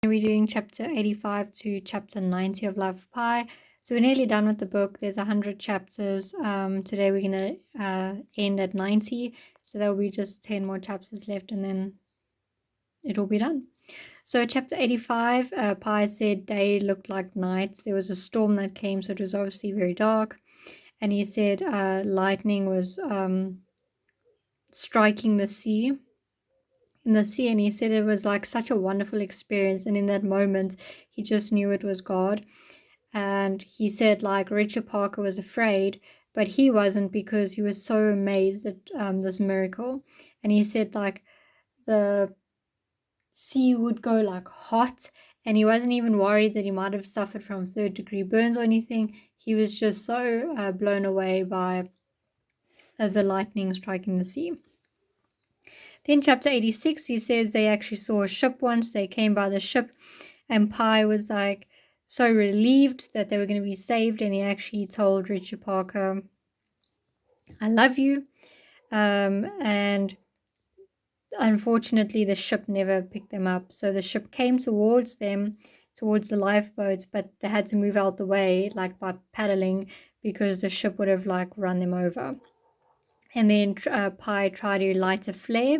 We're doing chapter 85 to chapter 90 of Life of Pi. So we're nearly done with the book. There's 100 chapters. Today we're going to end at 90. So there will be just 10 more chapters left and then it'll be done. So chapter 85, Pi said day looked like night. There was a storm that came, so it was obviously very dark. And he said lightning was striking the sea. In the sea, and he said it was like such a wonderful experience, and in that moment he just knew it was God. And he said like Richard Parker was afraid, but he wasn't, because he was so amazed at this miracle. And he said like the sea would go like hot, and he wasn't even worried that he might have suffered from third-degree burns or anything. He was just so blown away by the lightning striking the sea. Then chapter 86, he says they actually saw a ship once. They came by the ship, and Pi was like so relieved that they were going to be saved, and he actually told Richard Parker, I love you. And unfortunately the ship never picked them up. So the ship came towards them, towards the lifeboats, but they had to move out the way, like by paddling, because the ship would have like run them over. And then Pi tried to light a flare,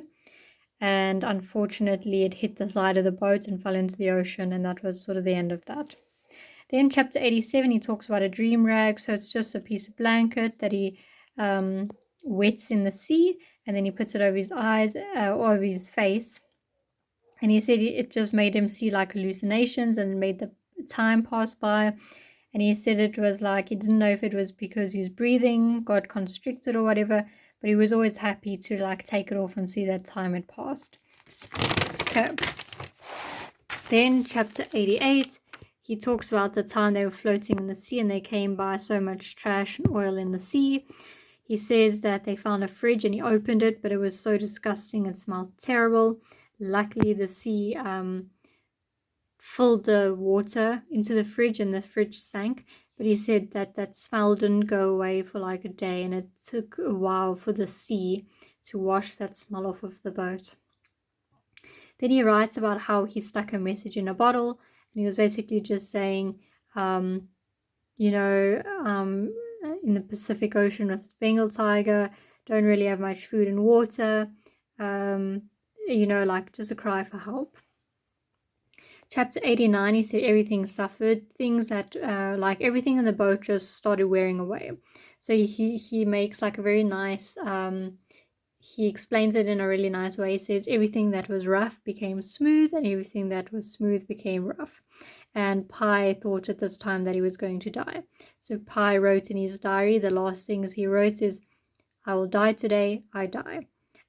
and unfortunately it hit the side of the boat and fell into the ocean, and that was sort of the end of that. Then chapter 87, he talks about a dream rag. So it's just a piece of blanket that he wets in the sea, and then he puts it over his eyes or over his face. And he said it just made him see like hallucinations and made the time pass by. And he said it was like he didn't know if it was because his breathing got constricted or whatever, but he was always happy to like take it off and see that time had passed. Okay. Then chapter 88, he talks about the time they were floating in the sea and they came by so much trash and oil in the sea. He says that they found a fridge and he opened it, but it was so disgusting and smelled terrible. Luckily the sea filled the water into the fridge and the fridge sank. But he said that that smell didn't go away for like a day, and it took a while for the sea to wash that smell off of the boat. Then he writes about how he stuck a message in a bottle, and he was basically just saying, in the Pacific Ocean with Bengal tiger, don't really have much food and water, like just a cry for help. Chapter 89, he said everything suffered, things that like everything in the boat just started wearing away. So he makes like a very nice, he explains it in a really nice way. He says everything that was rough became smooth, and everything that was smooth became rough. And Pi thought at this time that he was going to die. So Pi wrote in his diary, the last things he wrote is, I will die today, I die.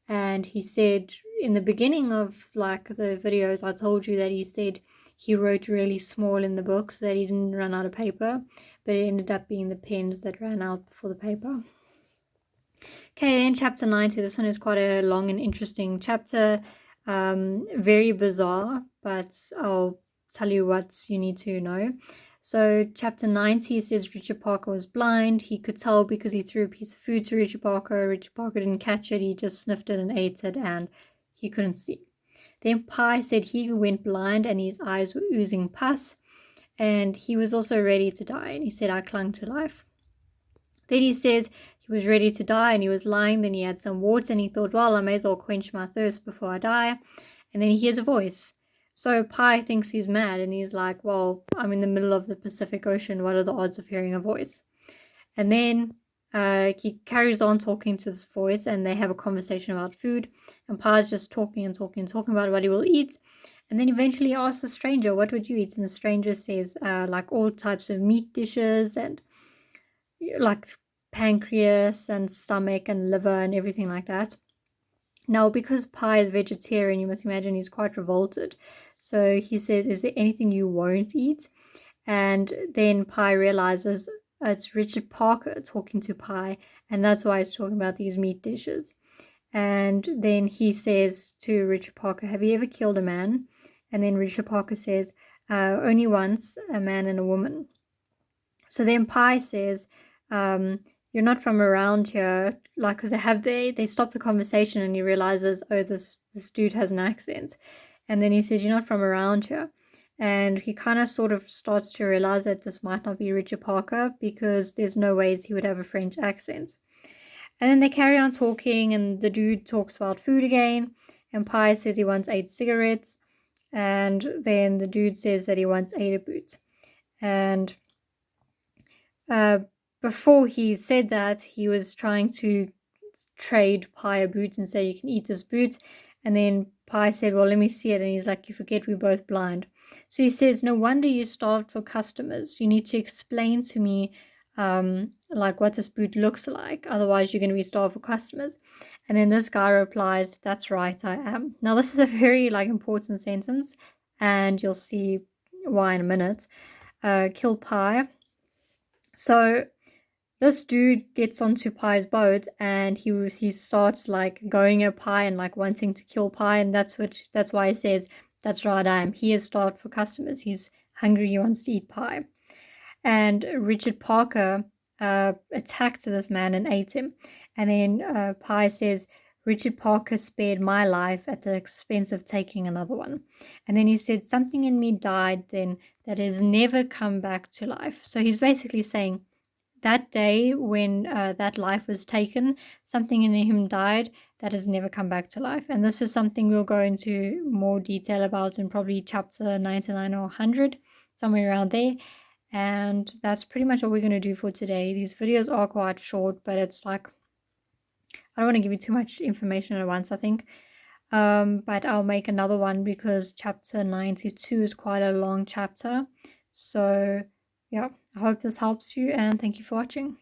And he said in the beginning of like the videos, I told you that he said he wrote really small in the book so that he didn't run out of paper, but it ended up being the pens that ran out before the paper. Okay, in chapter 90, this one is quite a long and interesting chapter, very bizarre, but I'll tell you what you need to know. So chapter 90 says Richard Parker was blind. He could tell because he threw a piece of food to Richard Parker. Richard Parker didn't catch it. He just sniffed it and ate it, and he couldn't see. Then Pi said he went blind and his eyes were oozing pus, and he was also ready to die. And he said, I clung to life. Then he says he was ready to die and he was lying. Then he had some water and he thought, well, I may as well quench my thirst before I die. And then he hears a voice. So Pi thinks he's mad, and he's like, well, I'm in the middle of the Pacific Ocean. What are the odds of hearing a voice? And then he carries on talking to this voice, and they have a conversation about food. And Pi's just talking about what he will eat. And then eventually he asks the stranger, what would you eat? And the stranger says, like all types of meat dishes, and like pancreas and stomach and liver and everything like that. Now, because Pi is vegetarian, you must imagine he's quite revolted. So he says, is there anything you won't eat? And then Pi realizes it's Richard Parker talking to Pi, and that's why he's talking about these meat dishes. And then he says to Richard Parker, have you ever killed a man? And then Richard Parker says, only once, a man and a woman. So then Pi says, you're not from around here, like, because they stop the conversation, and he realizes, oh, this dude has an accent. And then he says, you're not from around here. and he kind of sort of starts to realize that this might not be Richard Parker, because there's no ways he would have a French accent. And then they carry on talking, and the dude talks about food again, and Pi says he wants 8 cigarettes, and then the dude says that he wants 8 boots. And before he said that, he was trying to trade Pi a boot and say, you can eat this boot. And then Pi said, well, let me see it. And he's like, you forget we're both blind. So he says, no wonder you starved for customers. You need to explain to me like what this boot looks like. Otherwise, you're going to be starved for customers. And then this guy replies, that's right, I am. Now, this is a very like important sentence, and you'll see why in a minute. Kill Pi. So this dude gets onto Pi's boat, and he starts like going at Pi and like wanting to kill Pi, and that's why he says, that's right, I am. He is starved for customers. He's hungry. He wants to eat Pi. And Richard Parker attacked this man and ate him. And then Pi says, Richard Parker spared my life at the expense of taking another one. And then he said, something in me died then that has never come back to life. So he's basically saying, that day when that life was taken, something in him died that has never come back to life. And this is something we'll go into more detail about in probably chapter 99 or 100, somewhere around there. And that's pretty much all we're going to do for today. These videos are quite short, but it's like, I don't want to give you too much information at once, I think. But I'll make another one because chapter 92 is quite a long chapter. So yeah, I hope this helps you, and thank you for watching.